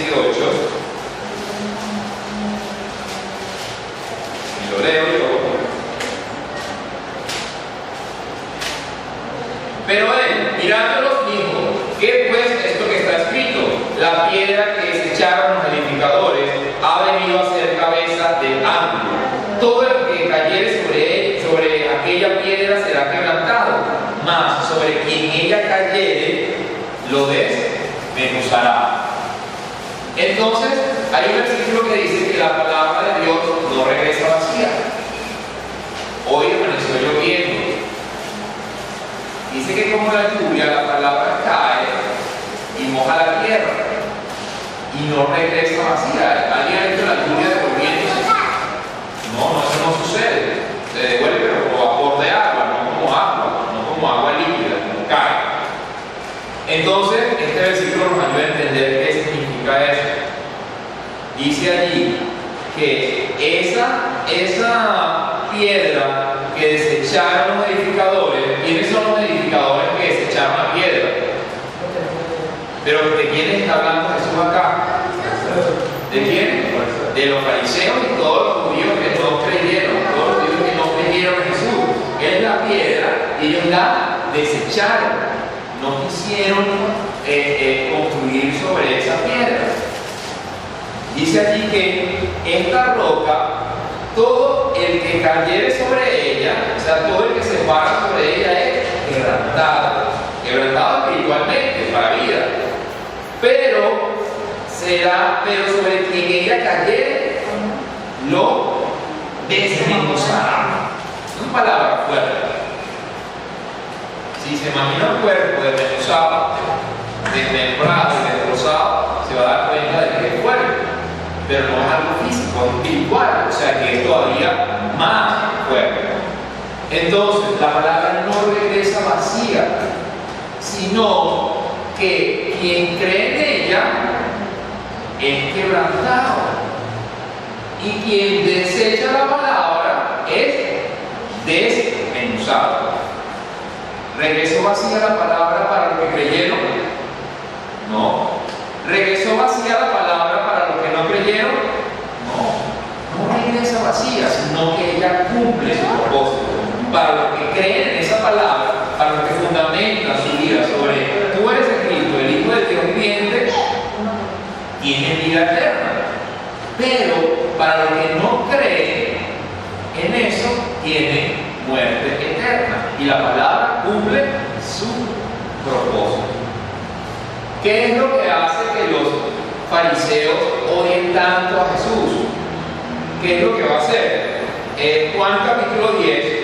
Y lo leo yo. Pero él, mirándolos, dijo: ¿qué pues esto que está escrito? La piedra que desecharon los edificadores ha venido a ser cabeza de ángulo. Todo el que cayere sobre aquella piedra será quebrantado, mas sobre quien ella cayere lo desmenuzará. Entonces, hay un versículo que dice que la palabra de Dios no regresa vacía. Hoy amaneció lloviendo. Dice que como la lluvia, la palabra cae y moja la tierra y no regresa vacía. ¿Alguien ha visto la lluvia devolviéndose? No, eso no sucede. Se devuelve pero como vapor de agua, no como agua líquida, como cae. Entonces, este versículo nos ayuda a entender qué significa eso. Dice allí que esa piedra que desecharon los edificadores, ¿quiénes son los edificadores que desecharon la piedra? Pero ¿de quién está hablando Jesús acá? ¿De quién? De los fariseos y todos los judíos que no creyeron, todos los judíos que no creyeron en Jesús. Él es la piedra y ellos la desecharon. No quisieron construir sobre esa piedra. Dice allí que esta roca, todo el que cayere sobre ella, o sea, todo el que se para sobre ella es quebrantado espiritualmente para vida. Pero sobre quien ella cayere, lo desmenuzará. Una palabra fuerte. Si se imagina un cuerpo desmenuzado, desmembrado y destrozado, se va a dar cuenta de que es fuerte, pero no es algo físico, es espiritual, o sea que es todavía más fuerte. Entonces, la palabra no regresa vacía, sino que quien cree en ella es quebrantado, y quien desecha la palabra es desmenuzado. ¿Regresó vacía la palabra para los que creyeron? No. ¿Regresó vacía la palabra para los que no creyeron? No. No regresa vacía, sino que ella cumple su propósito. Para los que creen en esa palabra, para los que fundamentan su vida sobre tú eres el Cristo, el Hijo del Dios viviente, tienen vida eterna. Pero para los que no creen en eso, tienen muerte eterna. Y la palabra cumple su propósito. ¿Qué es lo que hace que los fariseos odien tanto a Jesús? ¿Qué es lo que va a hacer? Juan capítulo 10.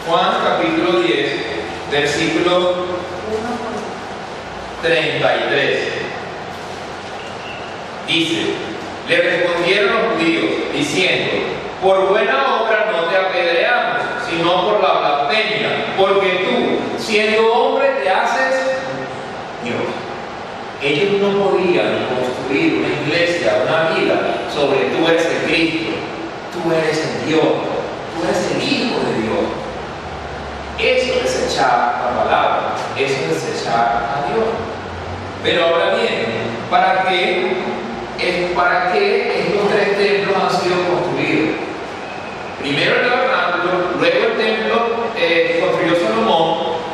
Juan capítulo 10, versículo 33. Dice: le respondieron los judíos diciendo: por buena obra no te apedreamos, sino por la blasfemia, porque tú, siendo hombre, te haces Dios. Ellos no podían construir una iglesia, una vida sobre tú eres el Cristo, tú eres el Dios, tú eres el Hijo de Dios. Eso es desechar la palabra, eso es desechar a Dios. Pero ahora bien, ¿para qué estos tres templos han sido construidos? Primero el tabernáculo, luego el templo construyó Salomón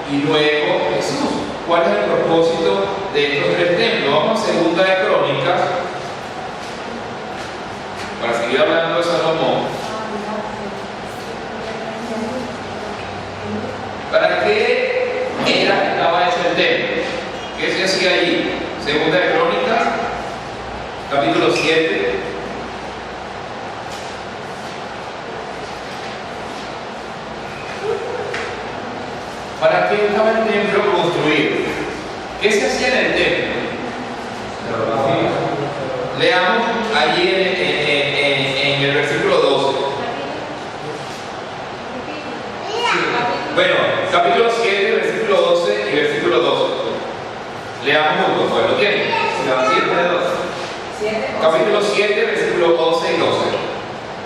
y luego Jesús. ¿Cuál es el propósito de estos tres templos? Vamos a Segunda de Crónicas para seguir hablando de Salomón. ¿Para qué estaba hecho el templo? ¿Qué se hacía allí? Segunda de Crónicas, capítulo 7. ¿Para qué estaba el templo construido? ¿Qué se hacía en el templo? Leamos allí en el versículo 12. Bueno, capítulo 7, versículo 12 y versículo 12. Leamos juntos, pues lo tienen. Capítulo 7, versículo 11 y 12.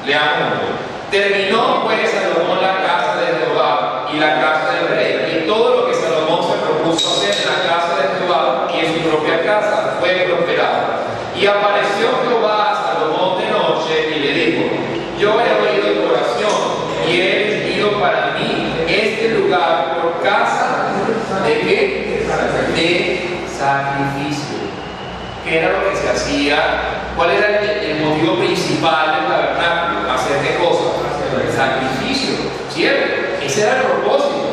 Leamos juntos. Terminó pues Salomón la casa de Jehová y la casa del rey, y todo lo que Salomón se propuso hacer en la casa de Jehová y en su propia casa fue prosperado. Y apareció Jehová a Salomón de noche y le dijo: yo he oído tu oración y he elegido para mí este lugar por casa de ¿qué? De sacrificio. ¿Qué era lo que se hacía? ¿Cuál era el motivo principal del tabernáculo? ¿Hacer qué cosa? El sacrificio, ¿cierto? Ese era el propósito.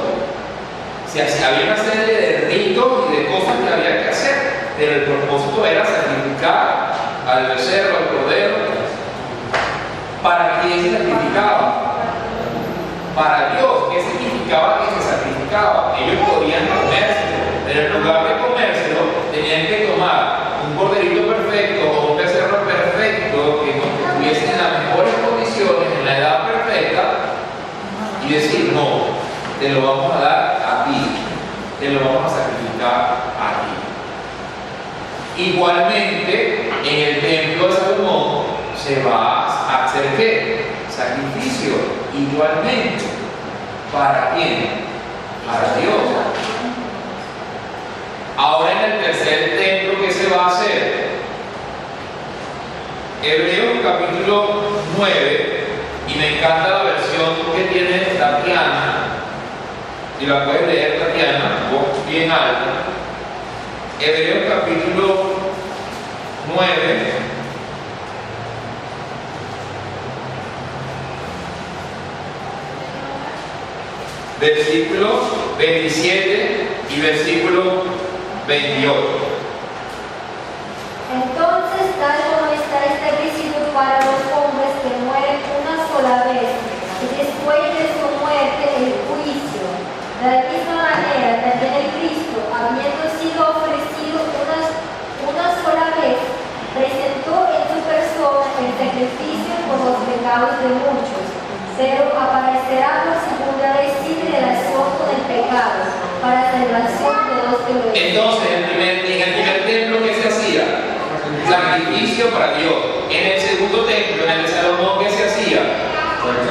Había una serie de ritos y de cosas que había que hacer, pero el propósito era sacrificar al becerro, al cordero. ¿Para quién se sacrificaba? Para Dios. ¿Qué significaba que se sacrificaba? Ellos podían comérselo, pero en lugar de comérselo, tenían que tomar un corderito perfecto o un becerro perfecto que estuviese en las mejores condiciones, en la edad perfecta, y decir: no, te lo vamos a dar a ti, te lo vamos a sacrificar a ti. Igualmente, en el templo de Salomón se va a hacer ¿qué? Sacrificio. Igualmente. ¿Para quién? Para Dios. Ahora en el tercer templo, ¿qué se va a hacer? Hebreos capítulo 9, y me encanta la versión que tiene Tatiana, y la puedes leer, Tatiana, voz bien alta. Hebreos capítulo 9, versículo 27 y versículo 28. Entonces, tal como está establecido para los hombres que mueren una sola vez, y después de su muerte el juicio, de la misma manera también el Cristo, habiendo sido ofrecido una sola vez, presentó en su persona el sacrificio por los pecados de muchos, se pero aparecerá por segunda vez sin relación con el pecado, para salvación de los que lo obedecen. Entonces, en el primer templo, ¿qué se hacía? Sacrificio para Dios. En el segundo templo, en el de Salomón, ¿qué se hacía?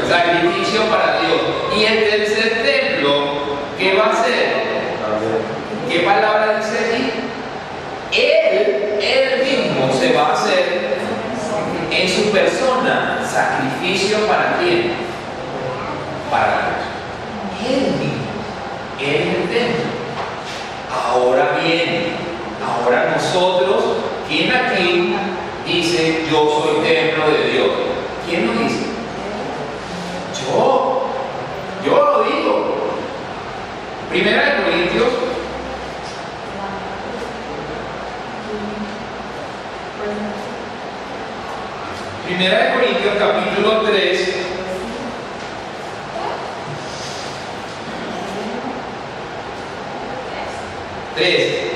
Sacrificio para Dios. Y el tercer templo, ¿qué va a hacer? ¿Qué palabra dice aquí? Él mismo se va a hacer en su persona sacrificio para quién? Para Dios. Él mismo. Él es el templo. Ahora bien, ahora nosotros, ¿quién aquí dice yo soy templo de Dios? ¿Quién lo dice? Yo lo digo. Primera de Corintios. Primera de Corintios capítulo 3.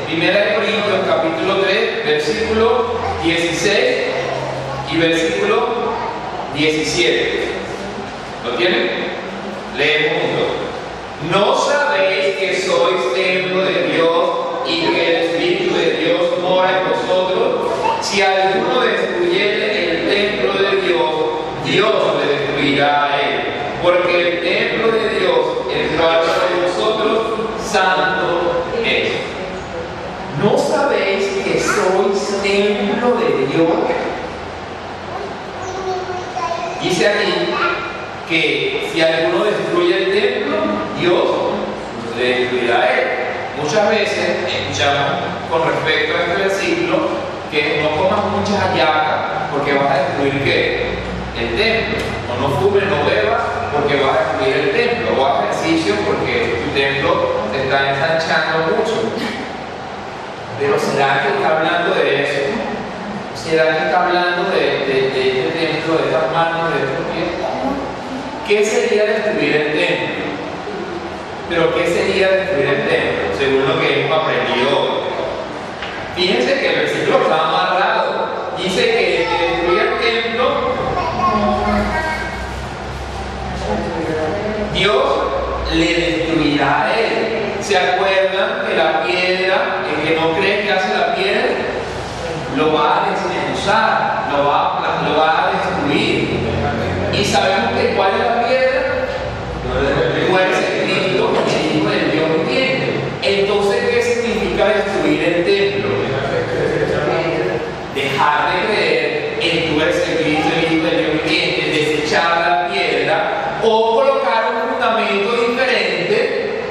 Primera de Corintios capítulo 3, versículo 16 y versículo 17. ¿Lo tienen? Leemos juntos. ¿No sabéis que sois templo de Dios y que el Espíritu de Dios mora en vosotros? Si alguno destruyere el templo de Dios, Dios le destruirá a él. Porque el templo de Dios, el cual de vosotros, santo es. ¿No sabéis que sois templo de Dios? Dice aquí que si alguno destruye el templo, Dios le destruirá a él. Muchas veces escuchamos con respecto a este versículo que no comas muchas hallacas porque vas a destruir ¿qué? El templo. O no fumes, no bebas porque vas a destruir el templo. O haz ejercicio porque tu templo te está ensanchando mucho. Pero ¿será que está hablando de eso? ¿Será que está hablando de este templo, de estas manos, de estos pies? ¿Qué sería destruir el templo? Pero ¿qué sería destruir el templo? Según lo que hemos aprendido hoy. Fíjense que el versículo está amarrado. Dice que el que destruye el templo, Dios le destruirá a él. ¿Se acuerdan que la piedra, el que no cree que hace la piedra, lo va a desmenuzar, lo va a destruir? Y sabemos que ¿cuál es la piedra? Fuerza Cristo, el Hijo del Dios viviente. Entonces, ¿qué significa destruir el templo? Dejar de creer en tu eres Cristo, el Hijo del Dios viviente, desechar la piedra o colocar un fundamento diferente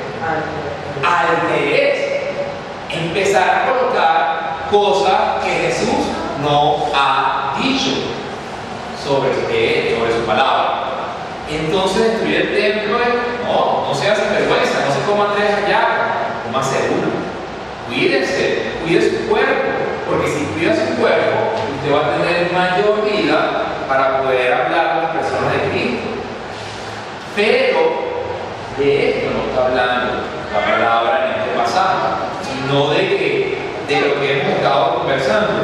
al que es. Empezar a colocar cosas que Jesús no ha dicho sobre su palabra. Entonces destruir el templo es, no seas sinvergüenza, no se coman 3 hallacas, cómase una. Cuide su cuerpo, porque si cuida su cuerpo, usted va a tener mayor vida para poder hablar con las personas de Cristo. Pero de esto no está hablando la palabra en este pasaje, sino de lo que hemos estado conversando,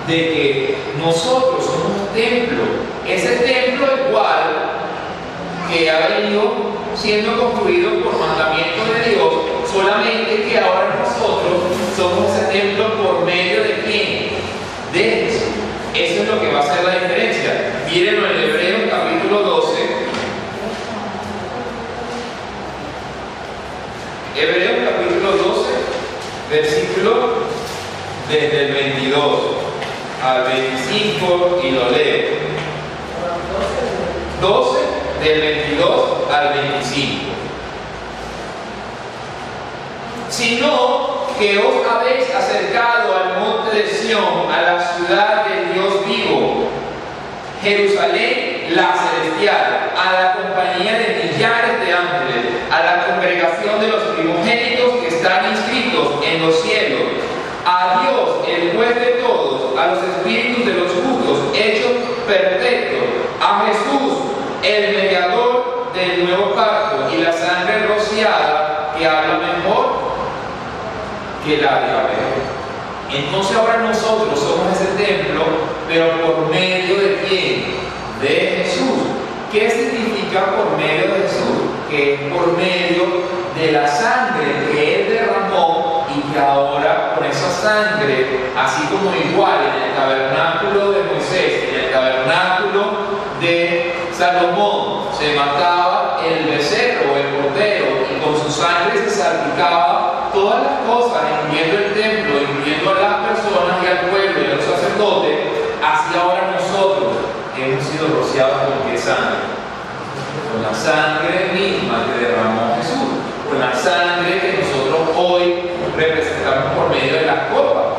de que nosotros somos templo, ese templo igual que ha venido siendo construido por mandamiento de Dios, solamente que ahora nosotros somos ese templo por medio de quién? De Jesús. Eso es lo que va a hacer la diferencia. Mírenlo en Hebreos capítulo 12. Hebreos capítulo 12, versículo desde el 22 al 25 y lo leo. 12 del 22 al 25. Sino que os habéis acercado al monte de Sión, a la ciudad del Dios vivo, Jerusalén la celestial, a la compañía de millares de ángeles, a la congregación de los primogénitos que están inscritos en los cielos, a Dios, el juez de todos, a los espíritus de los justos hechos perfectos, a Jesús, el mediador del nuevo pacto, y la sangre rociada que habla mejor que la de Abel. Entonces ahora nosotros somos ese templo, pero por medio de quién? De Jesús. ¿Qué significa por medio de Jesús? Que es por medio de la sangre que Él derramó y que ahora con esa sangre, así como igual en el tabernáculo de Moisés, en el tabernáculo de Salomón, se mataba el becerro o el cordero y con su sangre se salpicaba todas las cosas, incluyendo el templo, incluyendo a las personas y al pueblo y a los sacerdotes, así ahora nosotros hemos sido rociados con qué sangre, con la sangre misma que derramó Jesús, con la sangre que nosotros hoy representamos por medio de la copa.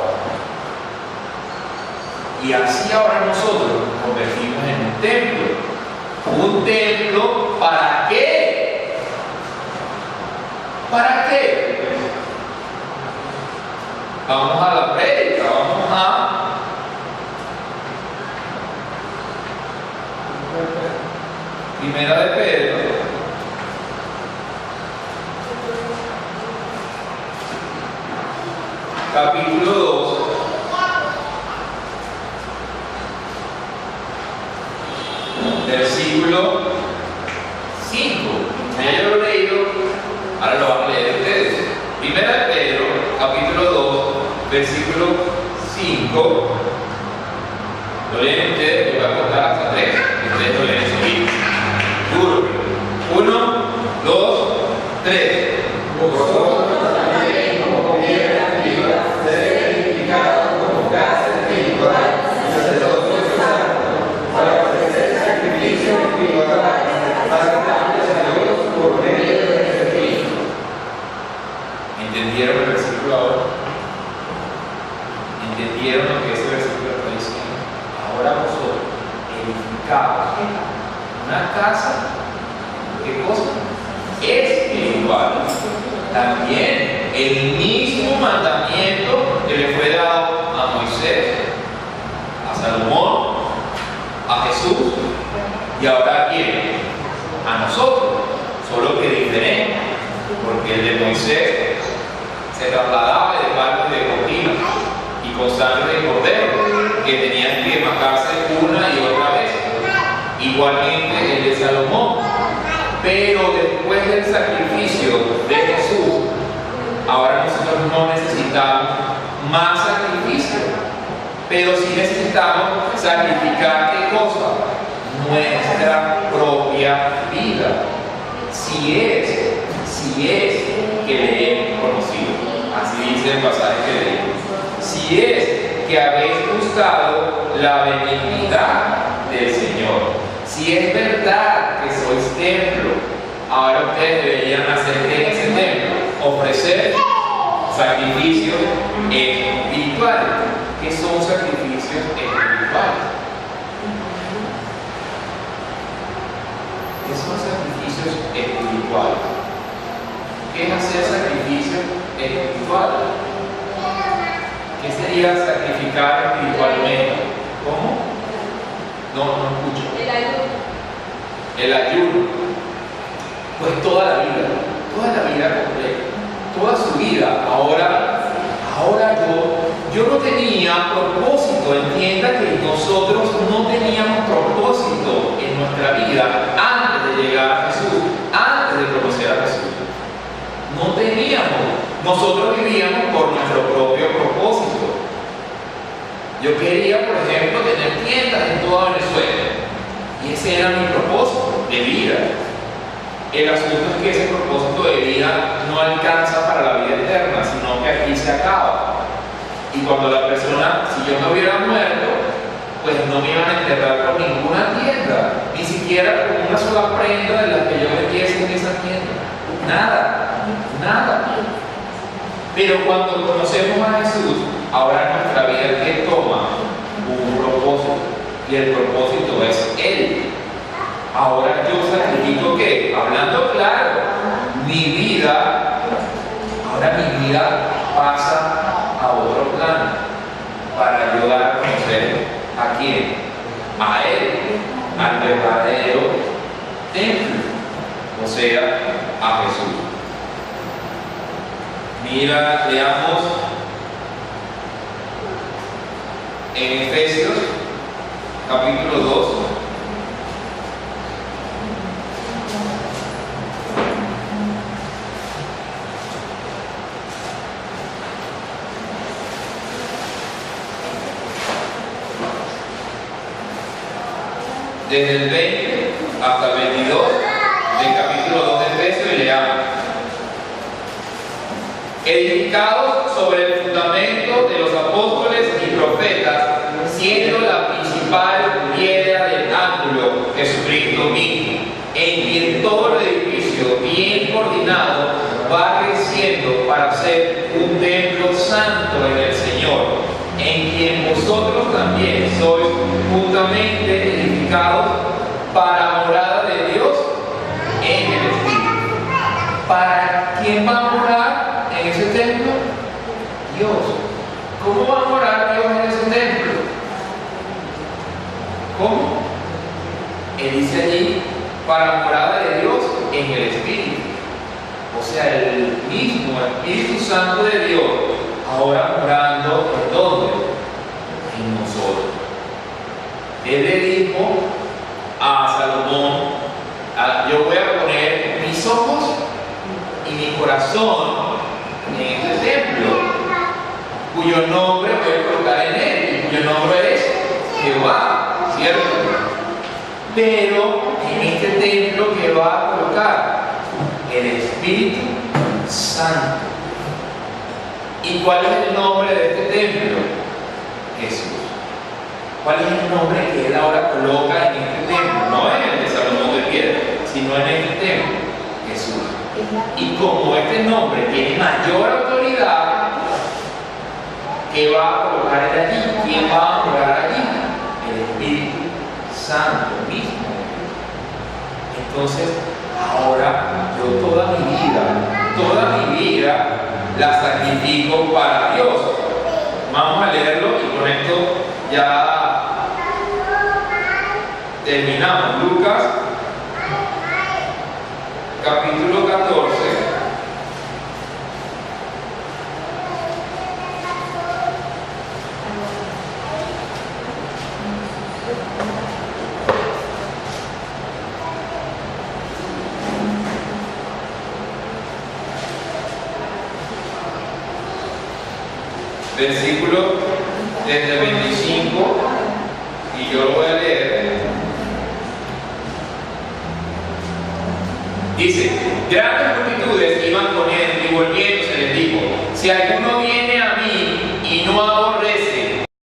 Y así ahora nosotros nos convertimos en un templo. ¿Un templo para qué? ¿Para qué? Vamos a la prédica, vamos a Primera de Pedro, capítulo 2, versículo 5. Ya yo lo he leído, ahora lo van a leer ustedes. Primera de Pedro, capítulo 2, versículo 5. Lo leen ustedes, yo voy a contar hasta 3, y ustedes lo leen seguido. Duro. 1, 2, 3. Vosotros también, como comieran vivas, ser edificados como casa espiritual, sacerdocio santo, para ofrecer sacrificio espiritual, aceptables a Dios por medio de Jesucristo. ¿Entendieron el versículo ahora? ¿Entendieron lo que ese versículo está diciendo? Ahora vosotros, edificados, una casa, ¿qué cosa? Espiritual. También el mismo mandamiento que le fue dado a Moisés, a Salomón, a Jesús y ahora a quién? A nosotros, solo que diferente, porque el de Moisés se trasladaba de parte de cortina y con sangre de cordero que tenían que matarse una y otra vez. Igualmente el de Salomón, pero después del sacrificio de Jesús, ahora nosotros no necesitamos más sacrificio, pero sí necesitamos sacrificar ¿qué cosa? Nuestra propia vida, si es que le hemos conocido, así dice el pasaje que leímos, si es que habéis buscado la benignidad del Señor. Si es verdad que sois templo, ahora ustedes deberían hacer en ese templo, ofrecer sacrificios espirituales. ¿Qué son sacrificios espirituales? ¿Qué son sacrificios espirituales? ¿Qué es hacer sacrificios espirituales? ¿Qué sería sacrificar espiritualmente? ¿Cómo? No escucho. El ayuno. Pues toda la vida completa, toda su vida. Ahora yo no tenía propósito. Entienda que nosotros no teníamos propósito en nuestra vida antes de llegar a Jesús, antes de conocer a Jesús. No teníamos. Nosotros vivíamos por nuestro propio propósito. Yo quería, por ejemplo, tener tiendas en toda Venezuela. Y ese era mi propósito de vida. El asunto es que ese propósito de vida no alcanza para la vida eterna, sino que aquí se acaba. Y cuando la persona, si yo me hubiera muerto, pues no me iban a enterrar con ninguna tienda, ni siquiera con una sola prenda de las que yo metiese en esa tienda. Nada. Pero cuando conocemos a Jesús, ahora nuestra vida que toma un propósito, y el propósito es Él. Ahora yo sacrifico que, hablando claro, mi vida pasa a otro plano para ayudar a conocer a quién, a Él, al verdadero templo, o sea, a Jesús. Mira, leamos en Efesios capítulo 2, desde el 20 hasta el 22 del capítulo 2 de Efesios, y leamos. Edificados sobre el fundamento de los apóstoles y profetas, siendo la principal piedra del ángulo Jesucristo mismo, en quien todo el edificio bien coordinado va creciendo para ser un templo santo en el Señor, en quien vosotros también sois juntamente edificados para morada de Dios en el Espíritu. ¿Para quién va a morar en ese templo? Dios. ¿Cómo va a morar Dios en ese templo? ¿Cómo? Él dice allí, para morada de Dios en el Espíritu. O sea, el mismo Espíritu Santo de Dios, ahora morando en dónde? En nosotros. Él le dijo a Salomón, yo voy a poner mis ojos y mi corazón en este templo, cuyo nombre voy a colocar en él, y cuyo nombre es Jehová, ¿cierto? Pero en este templo que va a colocar el Espíritu Santo. ¿Y cuál es el nombre de este templo? Jesús. ¿Cuál es el nombre que él ahora coloca en este templo? No en el de Salomón de piedra, sino en este templo. Jesús. Y como este nombre tiene mayor autoridad, ¿qué va a colocar él allí? ¿Quién va a morar allí? El Espíritu Santo mismo. Entonces, ahora yo toda mi vida la sacrifico para Dios. Vamos a leerlo y con esto ya terminamos. Lucas capítulo 14. Versículo desde 25, y yo lo voy a leer. Dice: grandes multitudes iban con él, y volviéndose les dijo: si alguno viene